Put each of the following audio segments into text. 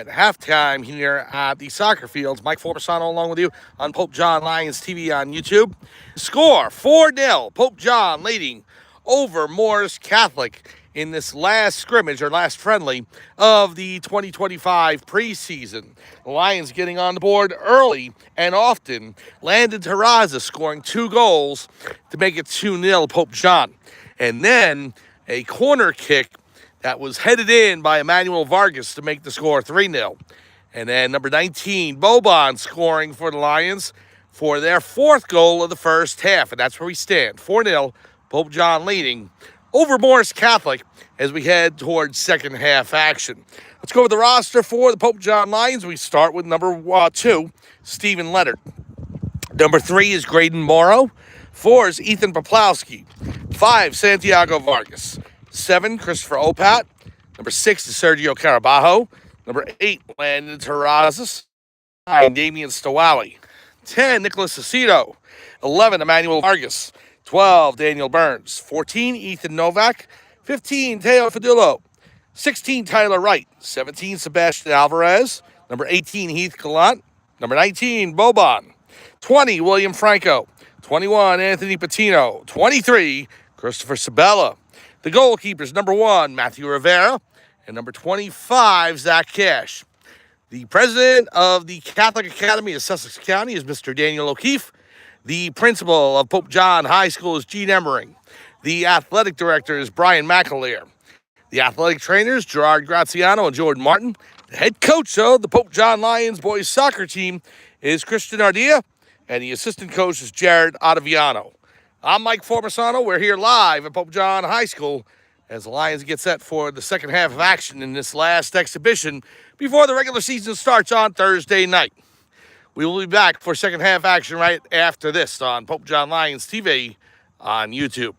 at halftime here at the soccer fields. Mike Formisano along with you on Pope John Lions TV on YouTube. Score 4-0. Pope John leading over Morris Catholic in this last scrimmage or last friendly of the 2025 preseason. The Lions getting on the board early and often. Landon Terraza scoring 2 goals to make it 2-0 Pope John. And then a corner kick that was headed in by Emmanuel Vargas to make the score 3-0. And then number 19, Boban scoring for the Lions for their 4th goal of the first half. And that's where we stand. 4-0, Pope John leading over Morris Catholic as we head towards second half action. Let's go with the roster for the Pope John Lions. We start with number 2, Stephen Leonard. Number 3 is Graydon Morrow. 4 is Ethan Poplowski. 5, Santiago Vargas. 7, Christopher Opat. Number 6 is Sergio Carabajo. Number 8, Landon Terrazas. 9, Damian Stowawi. 10, Nicholas Aceto. 11, Emmanuel Vargas. 12, Daniel Burns. 14, Ethan Novak. 15, Teo Fadillo. 16, Tyler Wright. 17, Sebastian Alvarez. Number 18, Heath Gallant. Number 19, Boban. 20, William Franco. 21, Anthony Patino. 23, Christopher Sabella. The goalkeepers, number 1, Matthew Rivera, and number 25, Zach Cash. The president of the Catholic Academy of Sussex County is Mr. Daniel O'Keefe. The principal of Pope John High School is Gene Emmering. The athletic director is Brian McAleer. The athletic trainers, Gerard Graziano and Jordan Martin. The head coach of the Pope John Lions boys soccer team is Christian Ardea, and the assistant coach is Jared Ottaviano. I'm Mike Formisano. We're here live at Pope John High School as the Lions get set for the second half of action in this last exhibition before the regular season starts on Thursday night. We will be back for second half action right after this on Pope John Lions TV on YouTube.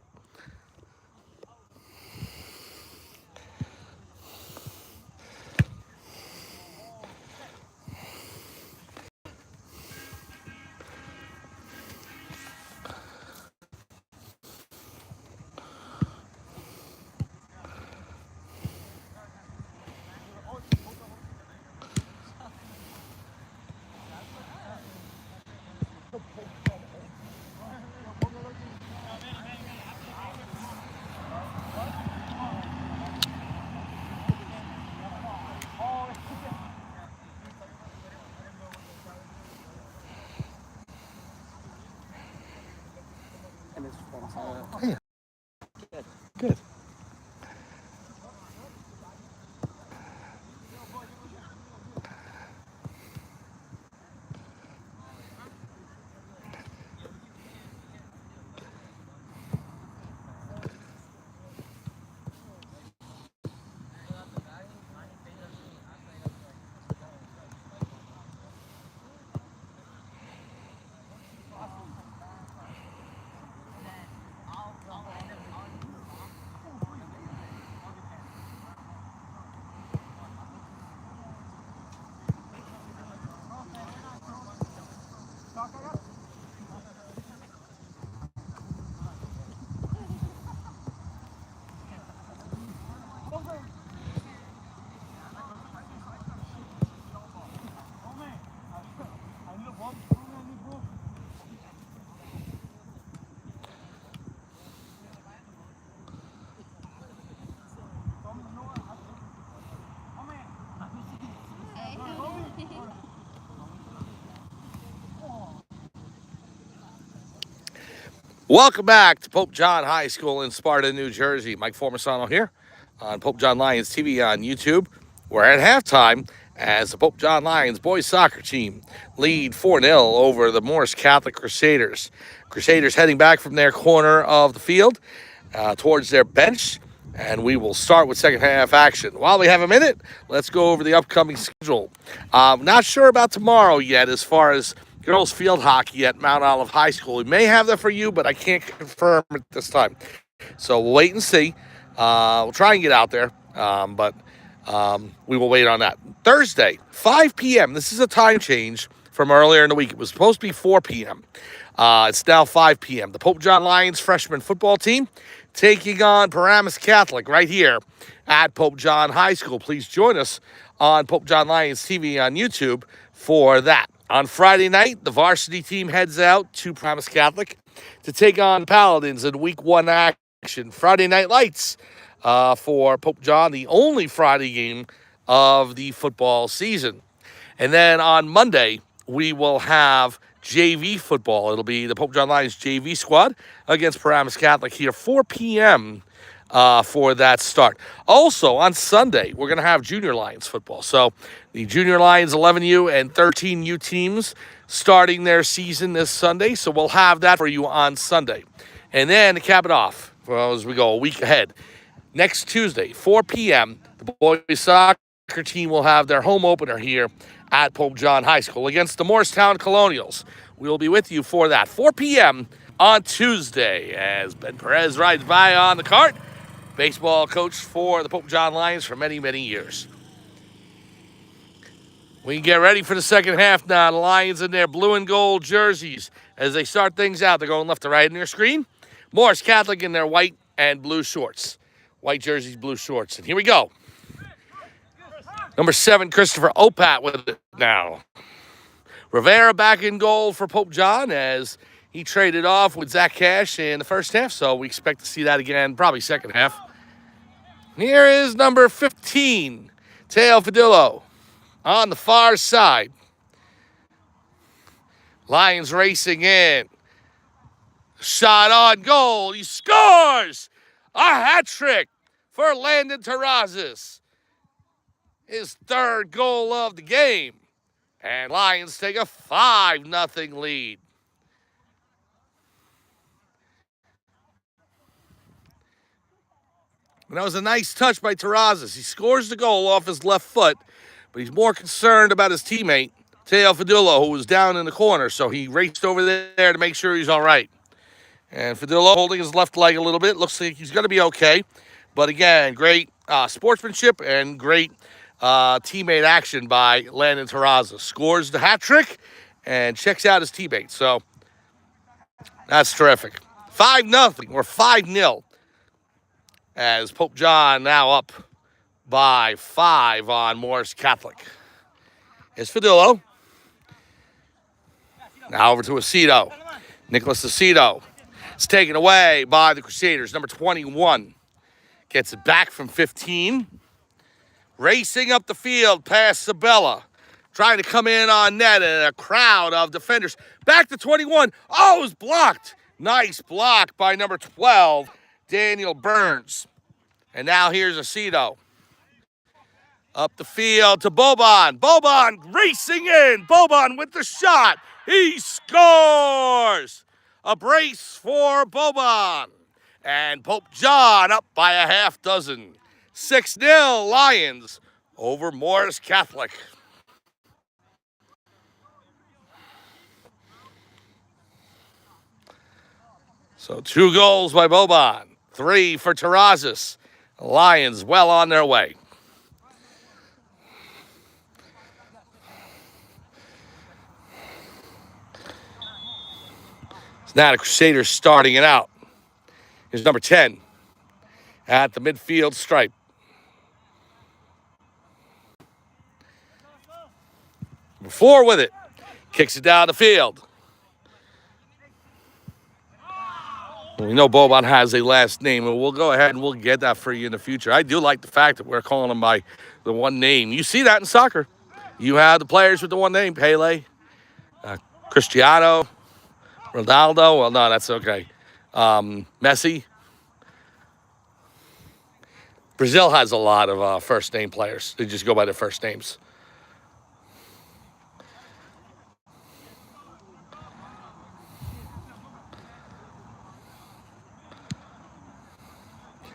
Yeah. Good. Welcome back to Pope John High School in Sparta, New Jersey. Mike Formisano here on Pope John Lions TV on YouTube. We're at halftime as the Pope John Lions boys soccer team lead 4-0 over the Morris Catholic Crusaders. Crusaders heading back from their corner of the field towards their bench, and we will start with second half action. While we have a minute, let's go over the upcoming schedule. Not sure about tomorrow yet as far as girls field hockey at Mount Olive High School. We may have that for you, but I can't confirm it this time. So we'll wait and see. We'll try and get out there, but we will wait on that. Thursday, 5 p.m. This is a time change from earlier in the week. It was supposed to be 4 p.m. It's now 5 p.m. The Pope John Lions freshman football team taking on Paramus Catholic right here at Pope John High School. Please join us on Pope John Lions TV on YouTube for that. On Friday night, the varsity team heads out to Promise Catholic to take on Paladins in Week 1 action. Friday Night Lights for Pope John, the only Friday game of the football season. And then on Monday, we will have JV football. It'll be the Pope John Lions JV squad against Paramus Catholic here, 4 p.m. For that start. Also, on Sunday, we're going to have Junior Lions football. So the Junior Lions 11U and 13U teams starting their season this Sunday. So we'll have that for you on Sunday. And then to cap it off, as we go a week ahead, next Tuesday, 4 p.m., the boys soccer team will have their home opener here at Pope John High School against the Morristown Colonials. We will be with you for that, 4 p.m. on Tuesday, as Ben Perez rides by on the cart. Baseball coach for the Pope John Lions for many, many years. We can get ready for the second half now. The Lions in their blue and gold jerseys as they start things out. They're going left to right in their screen. Morris Catholic in their white and blue shorts. White jerseys, blue shorts. And here we go. Number 7, Christopher Opat with it now. Rivera back in goal for Pope John as he traded off with Zach Cash in the first half, so we expect to see that again, probably second half. Here is number 15, Teo Fadillo on the far side. Lions racing in. Shot on goal. He scores! A hat trick for Landon Terrazas. His third goal of the game. And Lions take a 5-0 lead. And that was a nice touch by Terrazas. He scores the goal off his left foot, but he's more concerned about his teammate, Teo Fadillo, who was down in the corner. So he raced over there to make sure he's all right. And Fadillo holding his left leg a little bit. Looks like he's going to be okay. But again, great sportsmanship and great teammate action by Landon Terrazas. Scores the hat trick and checks out his teammate. So that's terrific. 5-0 or 5-0 as Pope John now up by 5 on Morris Catholic. Here's Fadillo. Now over to Aceto. Nicholas Aceto. It's taken away by the Crusaders. Number 21 gets it back from 15. Racing up the field past Sabella. Trying to come in on net and a crowd of defenders. Back to 21. Oh, it was blocked. Nice block by number 12, Daniel Burns. And now here's Aceto. Up the field to Boban. Boban racing in. Boban with the shot. He scores. A brace for Boban. And Pope John up by a half dozen. 6-0 Lions over Morris Catholic. So 2 goals by Boban. 3 for Terrazas. Lions well on their way. It's now the Crusaders starting it out. Here's number 10 at the midfield stripe. Number 4 with it. Kicks it down the field. We know Boban has a last name, and we'll go ahead and we'll get that for you in the future. I do like the fact that we're calling him by the one name. You see that in soccer. You have the players with the one name, Pele, Cristiano, Ronaldo. Well, no, that's okay. Messi. Brazil has a lot of first name players. They just go by their first names.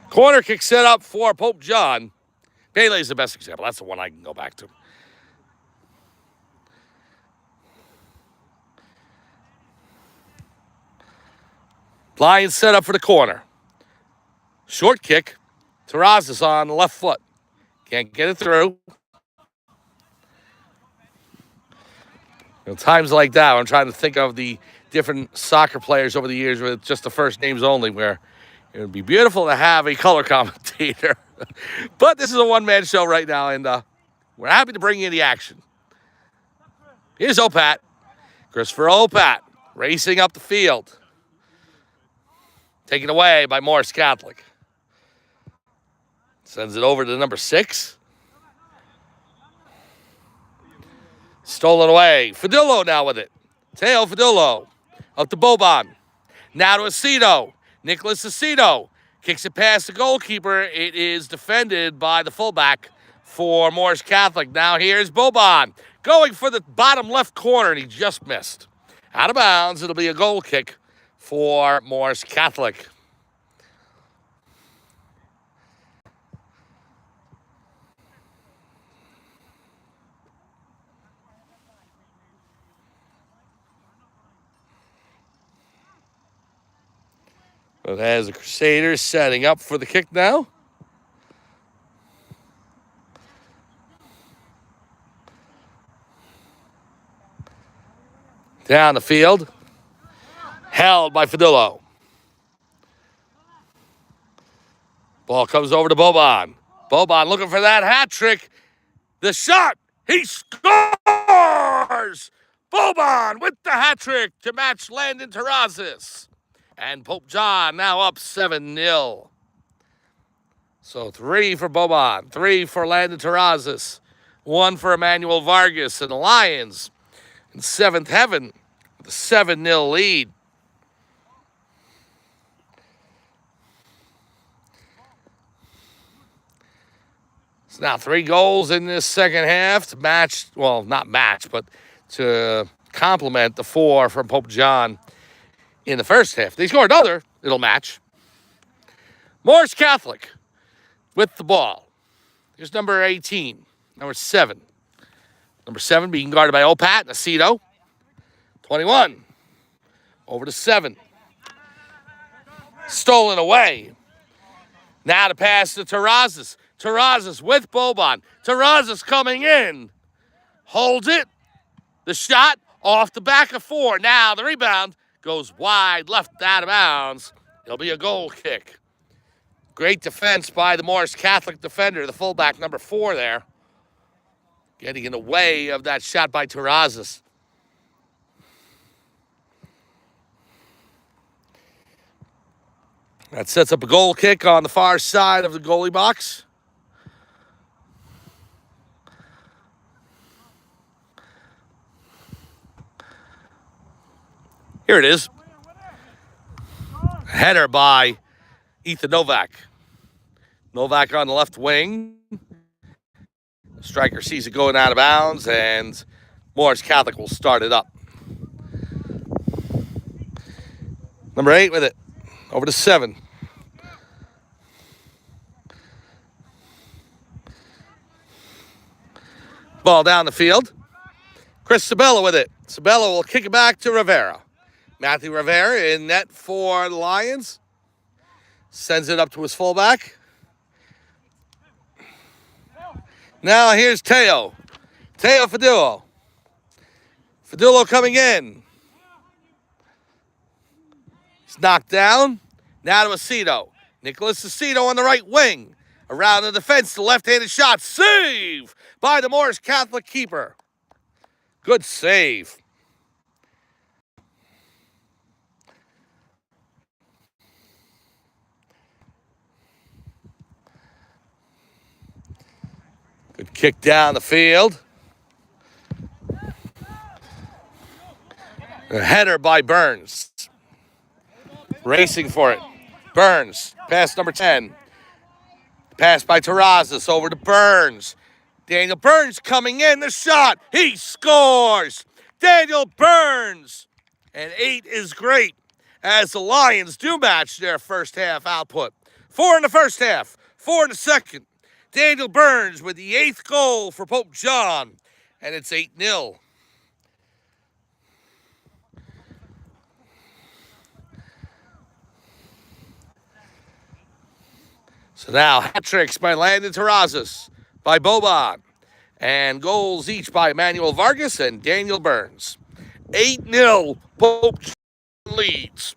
Corner kick set up for Pope John. Pele's the best example. That's the one I can go back to. Lions set up for the corner. Short kick. Terrazas on the left foot. Can't get it through. Times like that, I'm trying to think of the different soccer players over the years with just the first names only, where it would be beautiful to have a color commentator. But this is a one-man show right now, and We're happy to bring you the action. Here's Opat. Christopher Opat racing up the field. Taken away by Morris Catholic. Sends it over to number 6. Stolen away. Fadillo now with it. Teo Fadillo up to Boban. Now to Aceto. Nicholas Aceto kicks it past the goalkeeper. It is defended by the fullback for Morris Catholic. Now here's Boban going for the bottom left corner, and he just missed. Out of bounds. It'll be a goal kick for Morris Catholic. It has the Crusaders setting up for the kick now. Down the field. Held by Fadillo. Ball comes over to Boban. Boban looking for that hat trick. The shot. He scores! Boban with the hat trick to match Landon Terrazas. And Pope John now up 7-0. So 3 for Boban, 3 for Landon Terrazas, 1 for Emmanuel Vargas, and the Lions in 7th heaven with a 7-0 lead. It's now 3 goals in this second half to match, well, not match, but to complement the 4 from Pope John in the first half. If they score another, it'll match. Morris Catholic with the ball. Here's number 18, number 7. Number 7 being guarded by Opat and Aceto. 21. Over to 7. Stolen away. Now to pass to Terrazas. Terrazas with Boban. Terrazas coming in. Holds it. The shot off the back of 4. Now the rebound goes wide, left out of bounds. It'll be a goal kick. Great defense by the Morris Catholic defender, the fullback, number 4 there. Getting in the way of that shot by Terrazas. That sets up a goal kick on the far side of the goalie box. Here it is. Header by Ethan Novak. Novak on the left wing. Striker sees it going out of bounds, and Morris Catholic will start it up. Number 8 with it. Over to 7. Ball down the field. Chris Sabella with it. Sabella will kick it back to Rivera. Matthew Rivera in net for the Lions. Sends it up to his fullback. Now here's Teo. Teo Fadillo. Fadillo coming in. He's knocked down. Now to Aceto. Nicholas Aceto on the right wing. Around the defense, the left-handed shot. Save by the Morris Catholic keeper. Good save. Good kick down the field. A header by Burns. Racing for it. Burns, pass number 10. Pass by Terrazas over to Burns. Daniel Burns coming in, the shot. He scores. Daniel Burns. And 8 is great as the Lions do match their first half output. 4 in the first half, 4 in the second. Daniel Burns with the 8th goal for Pope John, and it's 8-0. So now hat tricks by Landon Terrazas, by Boban, and goals each by Emmanuel Vargas and Daniel Burns. 8-0, Pope John leads.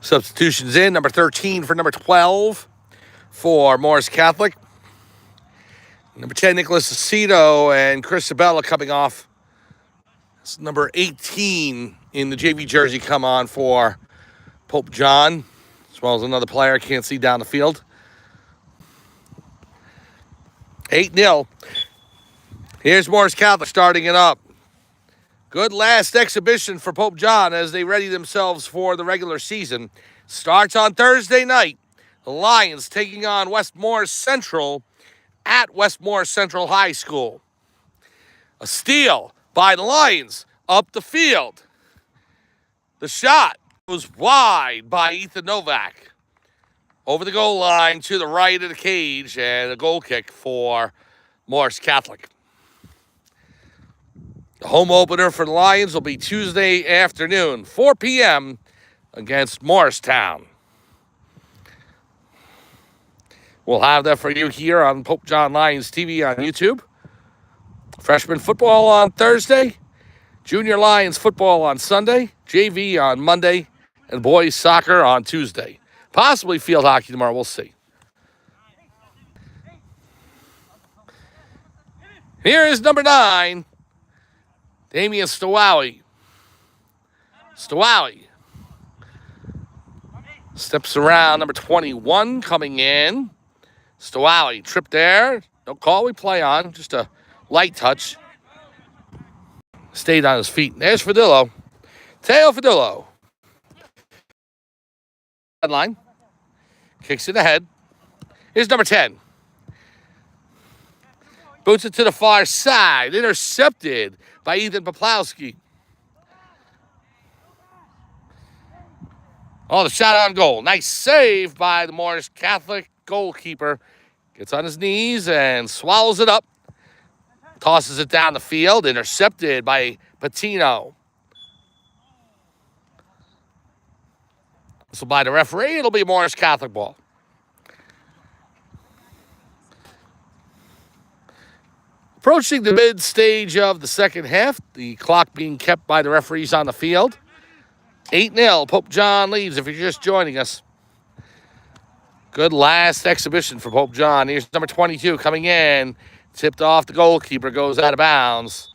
Substitutions in, number 13 for number 12 for Morris Catholic. Number 10, Nicholas Aceto and Chris Sabella coming off. It's number 18 in the JV jersey come on for Pope John, as well as another player I can't see down the field. 8-0. Here's Morris Catholic starting it up. Good last exhibition for Pope John as they ready themselves for the regular season. Starts on Thursday night. The Lions taking on Westmore Central at Westmore Central High School. A steal by the Lions up the field. The shot was wide by Ethan Novak. Over the goal line to the right of the cage, and a goal kick for Morris Catholic. The home opener for the Lions will be Tuesday afternoon, 4 p.m. against Morristown. We'll have that for you here on Pope John Lions TV on YouTube. Freshman football on Thursday, Junior Lions football on Sunday, JV on Monday, and boys soccer on Tuesday. Possibly field hockey tomorrow, we'll see. Here is number 9, Damian Stowowie. Stowowie steps around number 21 coming in. Stowowie tripped there. No call, we play on. Just a light touch. Stayed on his feet. There's Fadillo. Teo Fadillo. Line. Kicks it ahead. Here's number 10. Boots it to the far side. Intercepted by Ethan Poplowski. Oh, the shot on goal. Nice save by the Morris Catholic goalkeeper. Gets on his knees and swallows it up. Tosses it down the field. Intercepted by Patino. So by the referee, it'll be Morris Catholic ball. Approaching the mid-stage of the second half, the clock being kept by the referees on the field. 8-0, Pope John leads if you're just joining us. Good last exhibition for Pope John. Here's number 22 coming in. Tipped off the goalkeeper, goes out of bounds.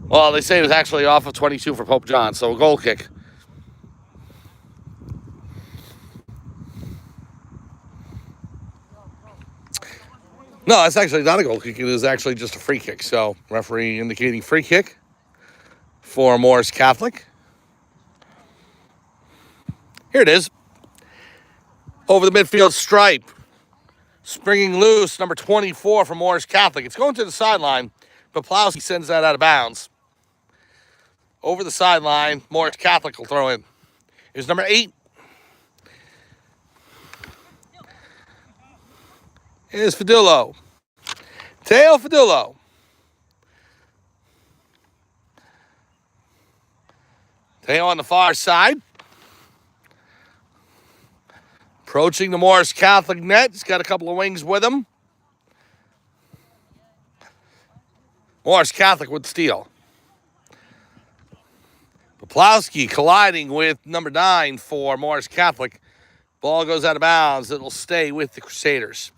Well, they say it was actually off of 22 for Pope John, so a goal kick. No, that's actually not a goal kick. It is actually just a free kick. So, referee indicating free kick for Morris Catholic. Here it is. Over the midfield stripe. Springing loose, number 24 for Morris Catholic. It's going to the sideline. Poplowski sends that out of bounds. Over the sideline, Morris Catholic will throw in. Here's number 8. Here's Fadillo. Teo Fadillo. Teo on the far side. Approaching the Morris Catholic net. He's got a couple of wings with him. Morris Catholic with steal. Poplowski colliding with number 9 for Morris Catholic. Ball goes out of bounds. It'll stay with the Crusaders.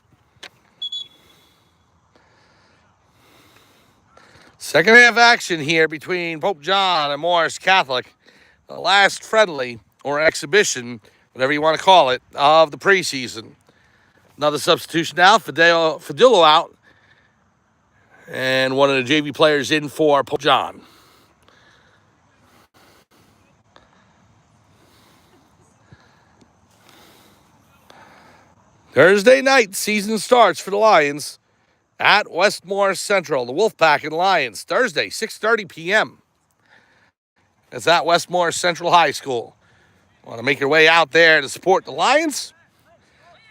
Second half action here between Pope John and Morris Catholic. The last friendly or exhibition, whatever you want to call it, of the preseason. Another substitution now. Fadillo out. And one of the JV players in for Pope John. Thursday night, season starts for the Lions at Westmore Central. The Wolfpack and Lions, Thursday, 6:30 p.m. It's at Westmore Central High School. Want to make your way out there to support the Lions?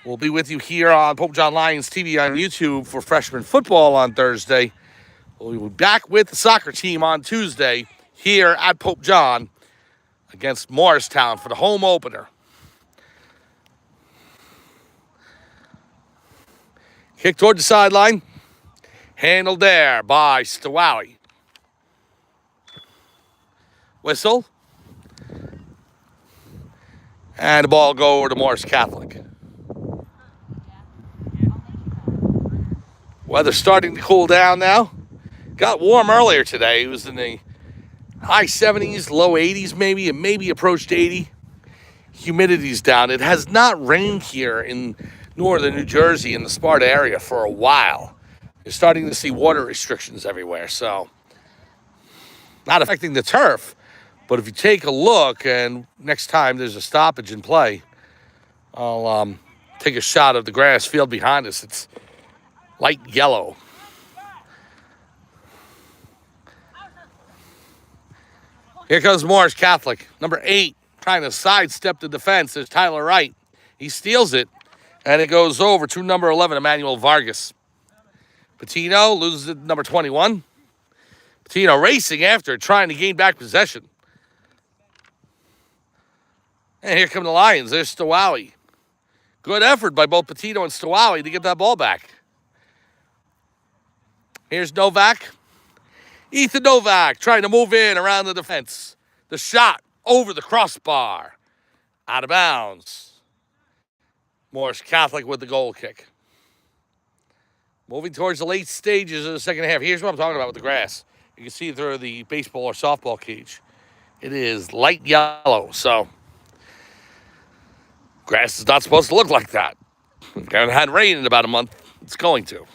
We'll be with you here on Pope John Lions TV on YouTube for freshman football on Thursday. We'll be back with the soccer team on Tuesday here at Pope John against Morristown for the home opener. Kick toward the sideline. Handled there by Stowowie. Whistle. And the ball go over to Morris Catholic. Weather's starting to cool down now. Got warm earlier today. It was in the high 70s, low 80s maybe. It maybe approached 80. Humidity's down. It has not rained here in northern New Jersey in the Sparta area for a while. You're starting to see water restrictions everywhere, so not affecting the turf. But if you take a look, and next time there's a stoppage in play, I'll take a shot of the grass field behind us. It's light yellow. Here comes Morris Catholic, number 8, trying to sidestep the defense. There's Tyler Wright. He steals it, and it goes over to number 11, Emmanuel Vargas. Patino loses it to number 21. Patino racing after, trying to gain back possession. And here come the Lions. There's Stowowie. Good effort by both Patino and Stowowie to get that ball back. Here's Novak. Ethan Novak trying to move in around the defense. The shot over the crossbar. Out of bounds. Morris Catholic with the goal kick. Moving towards the late stages of the second half. Here's what I'm talking about with the grass. You can see through the baseball or softball cage. It is light yellow, so grass is not supposed to look like that. We haven't had rain in about a month. It's going to.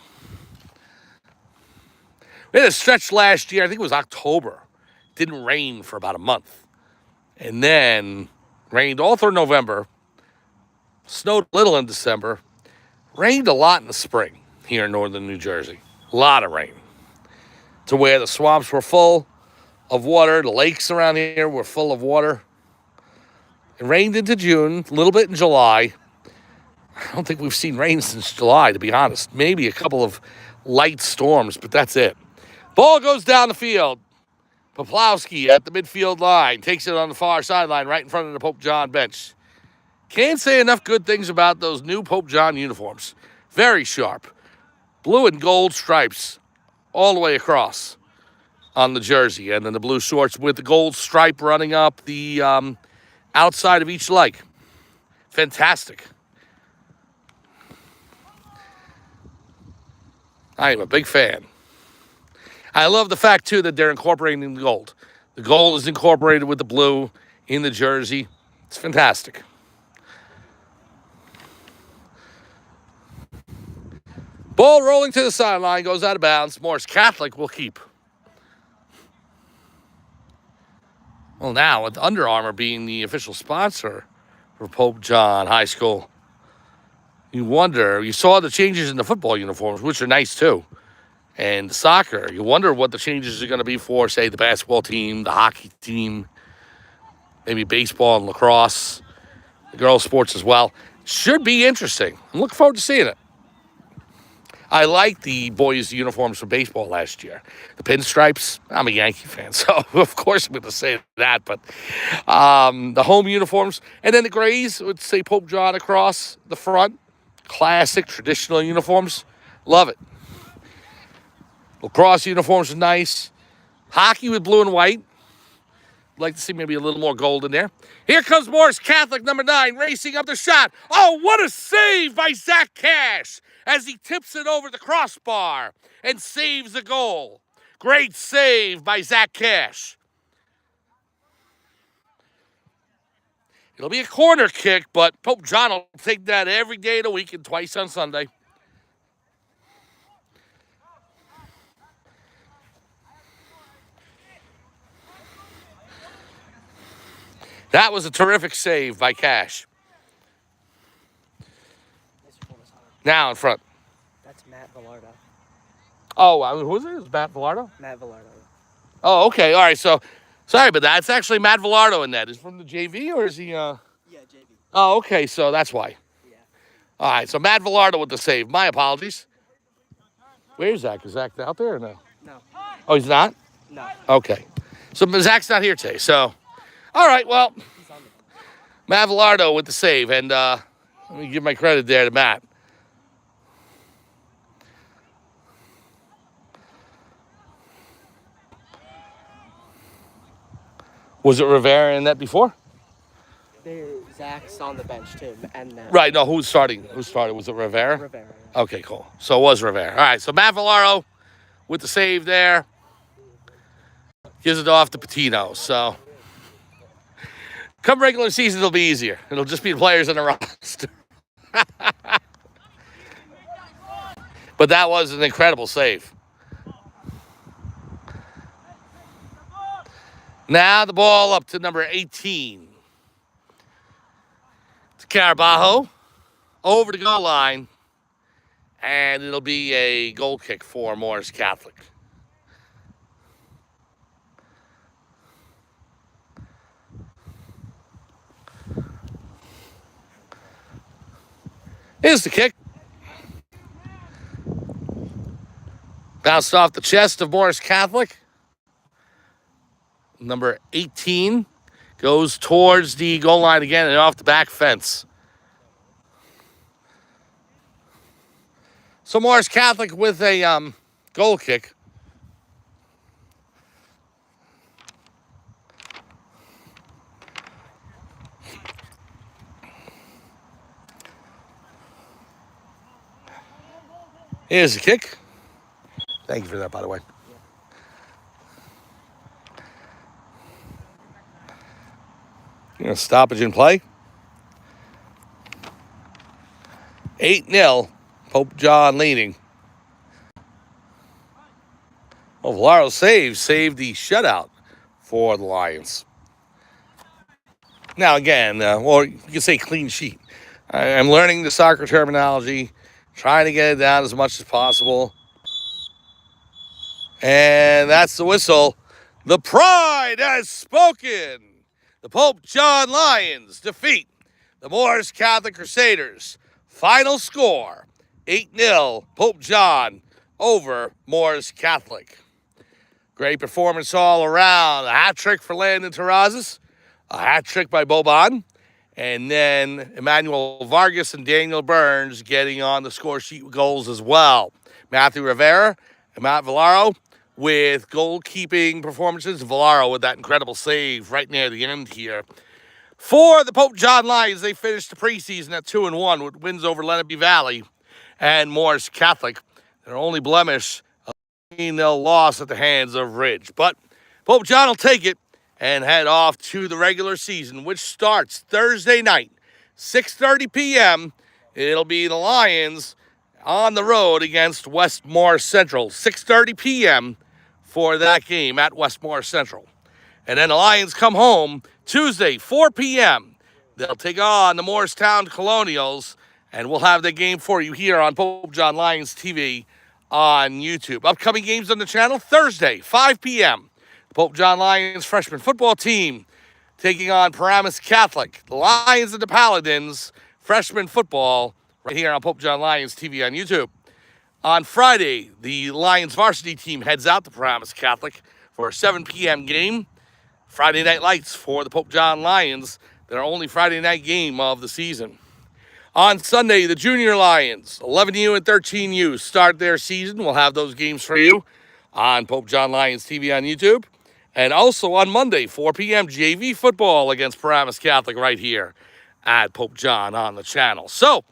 We had a stretch last year, I think it was October. Didn't rain for about a month. And then rained all through November. Snowed a little in December. Rained a lot in the spring here in northern New Jersey. A lot of rain. To where the swamps were full of water. The lakes around here were full of water. It rained into June, a little bit in July. I don't think we've seen rain since July, to be honest. Maybe a couple of light storms, but that's it. Ball goes down the field. Poplowski at the midfield line. Takes it on the far sideline right in front of the Pope John bench. Can't say enough good things about those new Pope John uniforms. Very sharp. Blue and gold stripes all the way across on the jersey. And then the blue shorts with the gold stripe running up the outside of each leg. Fantastic. I am a big fan. I love the fact, too, that they're incorporating the gold. The gold is incorporated with the blue in the jersey. It's fantastic. Ball rolling to the sideline, goes out of bounds. Morris Catholic will keep. Well, now, with Under Armour being the official sponsor for Pope John High School, you wonder, you saw the changes in the football uniforms, which are nice, too. And the soccer, you wonder what the changes are going to be for, say, the basketball team, the hockey team, maybe baseball and lacrosse, the girls' sports as well. Should be interesting. I'm looking forward to seeing it. I like the boys' uniforms for baseball last year. The pinstripes, I'm a Yankee fan, so of course I'm going to say that. But the home uniforms, and then the grays would say Pope John across the front. Classic, traditional uniforms. Love it. Lacrosse uniforms are nice. Hockey with blue and white. Like to see maybe a little more gold in there. Here comes Morris Catholic, number 9, racing up the shot. Oh, what a save by Zach Cash as he tips it over the crossbar and saves the goal. Great save by Zach Cash. It'll be a corner kick, but Pope John will take that every day of the week and twice on Sunday. That was a terrific save by Cash. Now in front. That's Matt Villardo. Oh, who was it? It was Matt Villardo? Matt Villardo. Oh, okay. All right. So, sorry, but that's actually Matt Villardo in that. Is he from the JV or is he? Yeah, JV. Oh, okay. So that's why. Yeah. All right. So Matt Villardo with the save. My apologies. Where's Zach? Is Zach out there or no? No. Oh, he's not? No. Okay. So Zach's not here today. So, all right. Well, Matt Villardo with the save. And let me give my credit there to Matt. Was it Rivera in that before? Zach's on the bench too, and Right, no, who's starting? Who started? Was it Rivera? Rivera. Okay, cool. So it was Rivera. All right, so Matt Villaro with the save there. Gives it off to Patino. So come regular season, it'll be easier. It'll just be the players in the roster. But that was an incredible save. Now the ball up to number 18. To Carabajo. Over the goal line. And it'll be a goal kick for Morris Catholic. Here's the kick. Bounced off the chest of Morris Catholic. Number 18 goes towards the goal line again and off the back fence. So Morris Catholic with a goal kick. Here's the kick. Thank you for that, by the way. Stoppage in play. 8-0. Pope John leading. Oh, Villaro saved the shutout for the Lions. Now again, or you can say clean sheet. I'm learning the soccer terminology, trying to get it down as much as possible. And that's the whistle. The Pride has spoken. The Pope John Lions defeat the Morris Catholic Crusaders. Final score, 8-0, Pope John over Morris Catholic. Great performance all around. A hat trick for Landon Terrazas, a hat trick by Boban, and then Emmanuel Vargas and Daniel Burns getting on the score sheet with goals as well. Matthew Rivera and Matt Villaro with goalkeeping performances. Villaro with that incredible save right near the end here. For the Pope John Lions, they finished the preseason at 2-1 with wins over Lenape Valley and Morris Catholic. Their only blemish, a 3-0 loss at the hands of Ridge. But Pope John will take it and head off to the regular season, which starts Thursday night, 6:30 p.m. It'll be the Lions on the road against Westmore Central. 6:30 p.m. for that game at Westmore Central. And then the Lions come home Tuesday, 4 p.m. They'll take on the Morristown Colonials, and we'll have the game for you here on Pope John Lions TV on YouTube. Upcoming games on the channel, Thursday, 5 p.m. The Pope John Lions freshman football team taking on Paramus Catholic. The Lions and the Paladins, freshman football, right here on Pope John Lions TV on YouTube. On Friday, the Lions varsity team heads out to Paramus Catholic for a 7 p.m. game. Friday Night Lights for the Pope John Lions, their only Friday night game of the season. On Sunday, the Junior Lions, 11U and 13U, start their season. We'll have those games for you on Pope John Lions TV on YouTube. And also on Monday, 4 p.m., JV football against Paramus Catholic right here at Pope John on the channel. So,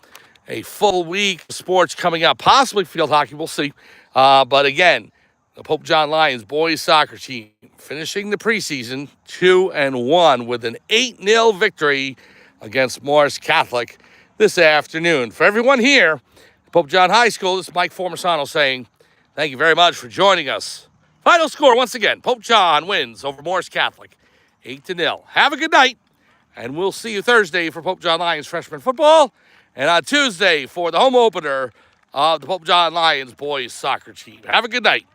a full week of sports coming up, possibly field hockey, we'll see. But again, the Pope John Lions boys soccer team finishing the preseason 2-1 with an 8-0 victory against Morris Catholic this afternoon. For everyone here at Pope John High School, this is Mike Formisano saying thank you very much for joining us. Final score, once again, Pope John wins over Morris Catholic 8-0. Have a good night, and we'll see you Thursday for Pope John Lions freshman football, and on Tuesday for the home opener of the Pope John Lions boys soccer team. Have a good night.